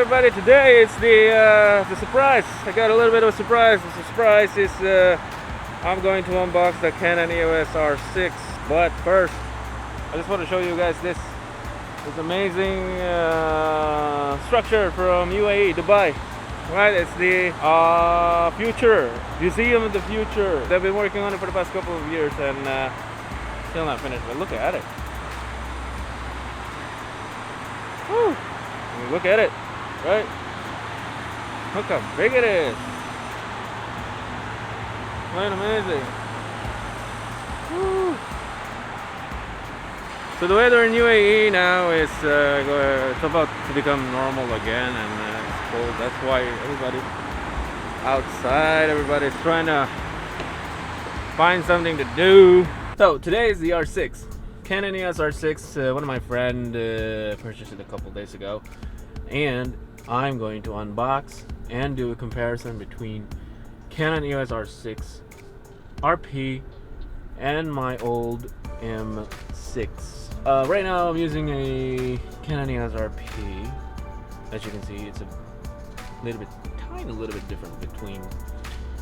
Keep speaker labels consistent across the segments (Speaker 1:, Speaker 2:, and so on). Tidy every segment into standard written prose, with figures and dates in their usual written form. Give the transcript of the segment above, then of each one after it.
Speaker 1: everybody? Today it's the surprise. I got a little bit of a surprise. The surprise is I'm going to unbox the Canon EOS R6. But first, I just want to show you guys this amazing structure from UAE, Dubai. Right, it's the future Museum of the Future. They've been working on it for the past couple of years and still not finished. But look at it. Woo. I mean, look at it, right? Look how big it is. Quite amazing. Woo. So the weather in UAE now is it's about to become normal again, and it's cold. That's why everybody outside, everybody's trying to find something to do. So today is the R6. Canon EOS R6, one of my friends purchased it a couple days ago, and I'm going to unbox and do a comparison between Canon EOS R6 RP and my old M6. Right now I'm using a Canon EOS RP. As you can see, it's a tiny little bit different between,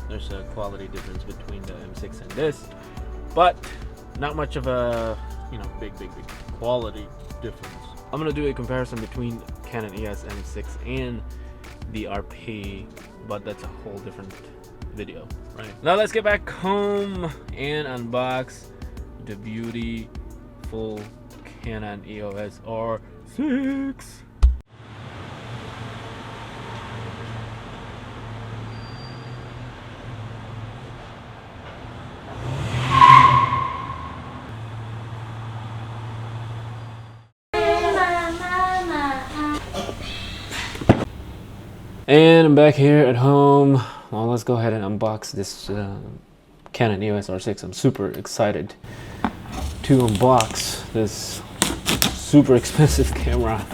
Speaker 1: there's a quality difference between the M6 and this, but not much of a big quality difference. I'm gonna do a comparison between Canon EOS M6 and the RP, but that's a whole different video, right? Now let's get back home and unbox the beautiful Canon EOS R6. And I'm back here at home. Well, let's go ahead and unbox this Canon EOS R6. I'm super excited to unbox this super expensive camera.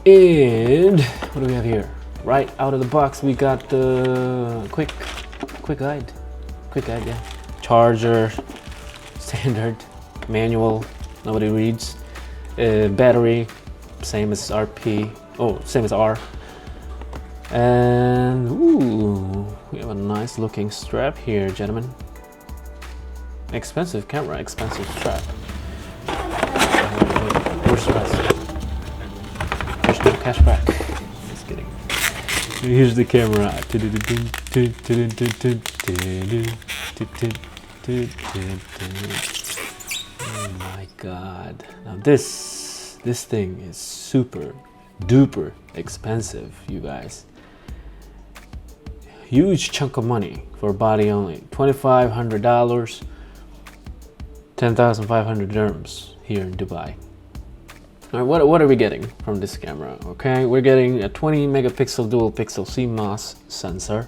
Speaker 1: And what do we have here? Right out of the box, we got the quick guide, yeah. Charger, standard, manual, nobody reads. Battery, same as RP. Oh, same as R. And ooh, we have a nice looking strap here, gentlemen. Expensive camera, expensive strap. Where's the rest? There's no cashback. Just kidding. Here's the camera. Oh my god. Now this thing is super duper expensive, you guys. Huge chunk of money for body only. $2,500, 10,500 dirhams here in Dubai. All right, what are we getting from this camera? Okay, we're getting a 20 megapixel dual pixel CMOS sensor,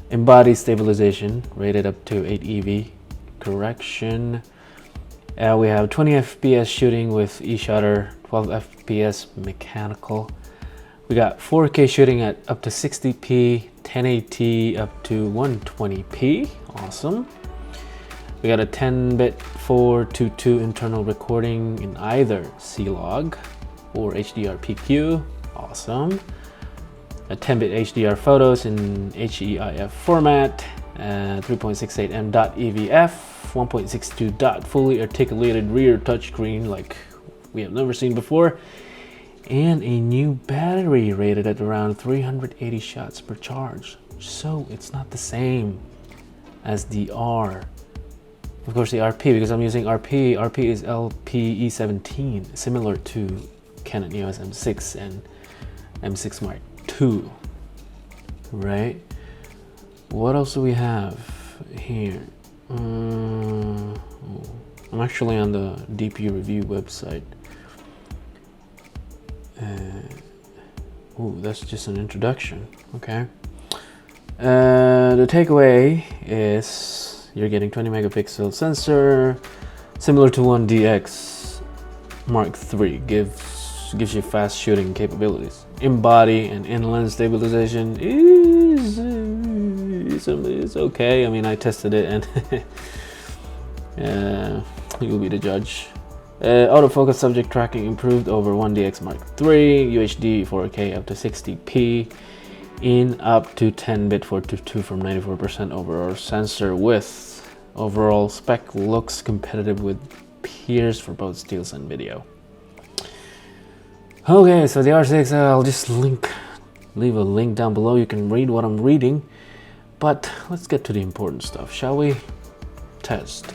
Speaker 1: embodied stabilization rated up to 8 EV correction. We have 20 FPS shooting with e-shutter, 12 FPS mechanical. We got 4K shooting at up to 60p, 1080 up to 120p. Awesome. We got a 10-bit 422 internal recording in either C-Log or HDR-PQ. Awesome. A 10-bit HDR photos in HEIF format, 3.68M .EVF, 1.62 fully articulated rear touchscreen like we have never seen before, and a new battery rated at around 380 shots per charge. So it's not the same as the R. Of course, the RP, because I'm using RP. RP is LPE17, similar to Canon EOS M6 and M6 Mark II. Right? What else do we have here? I'm actually on the DP review website. Ooh, that's just an introduction. Okay. The takeaway is you're getting 20 megapixel sensor, similar to 1DX Mark III gives you fast shooting capabilities. In-body and in-lens stabilization is okay. I mean, I tested it and you'll be the judge. Autofocus subject tracking improved over 1DX Mark III, UHD 4K up to 60p, in up to 10-bit 422 from 94% overall sensor width. Overall spec looks competitive with peers for both stills and video. Okay, so the R6, I'll just leave a link down below. You can read what I'm reading, but let's get to the important stuff, shall we? Test.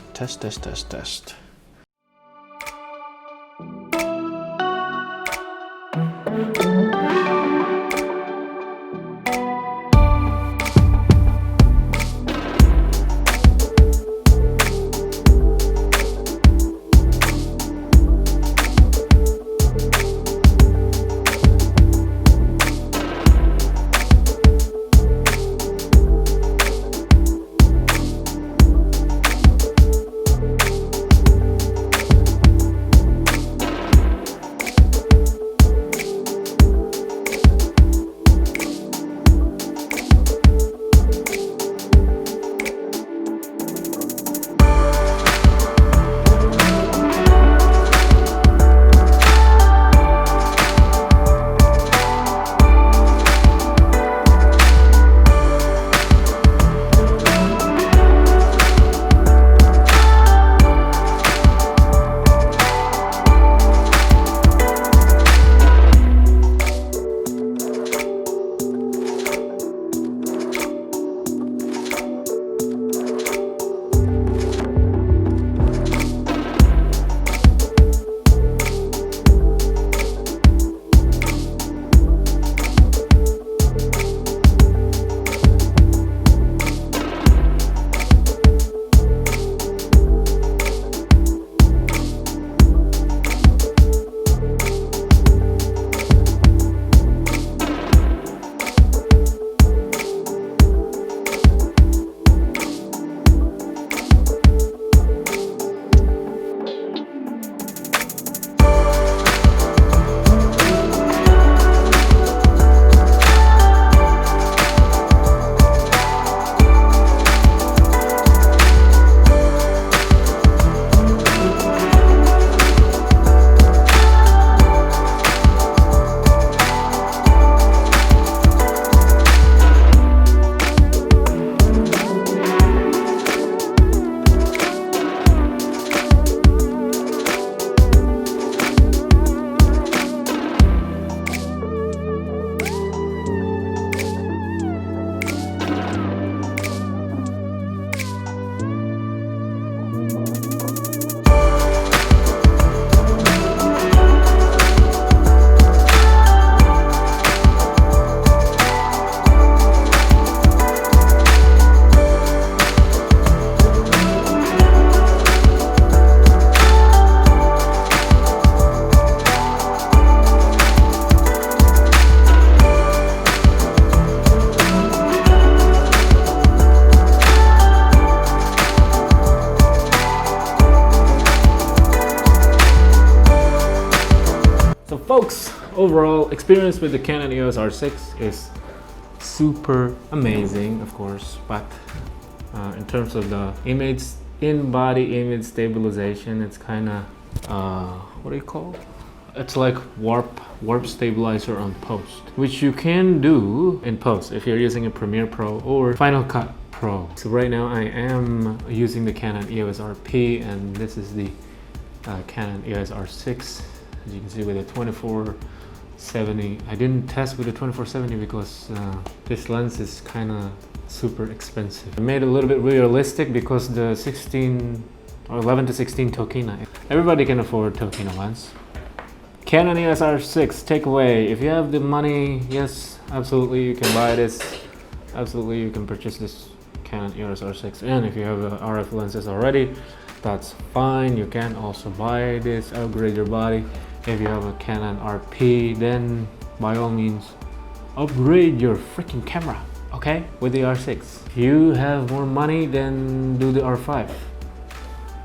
Speaker 1: Folks, overall experience with the Canon EOS R6 is super amazing, of course, but in terms of the image, in-body image stabilization, it's kind of what do you call it? It's like warp stabilizer on post, which you can do in post if you're using a Premiere Pro or Final Cut Pro. So right now I am using the Canon EOS RP, and this is the Canon EOS R6. As you can see with the 2470. I didn't test with the 2470 because this lens is kind of super expensive. I made it a little bit realistic because the 16 or 11 to 16 TOKINA. Everybody can afford TOKINA lens. Canon EOS R6 takeaway. If you have the money, yes, absolutely you can buy this. Absolutely you can purchase this Canon EOS R6. And if you have RF lenses already, that's fine. You can also buy this, upgrade your body. If you have a Canon RP, then by all means upgrade your freaking camera, okay, with the R6. If you have more money, then do the R5.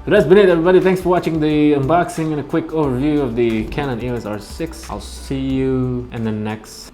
Speaker 1: That's been it, everybody. Thanks for watching the unboxing and a quick overview of the Canon EOS R6. I'll see you in the next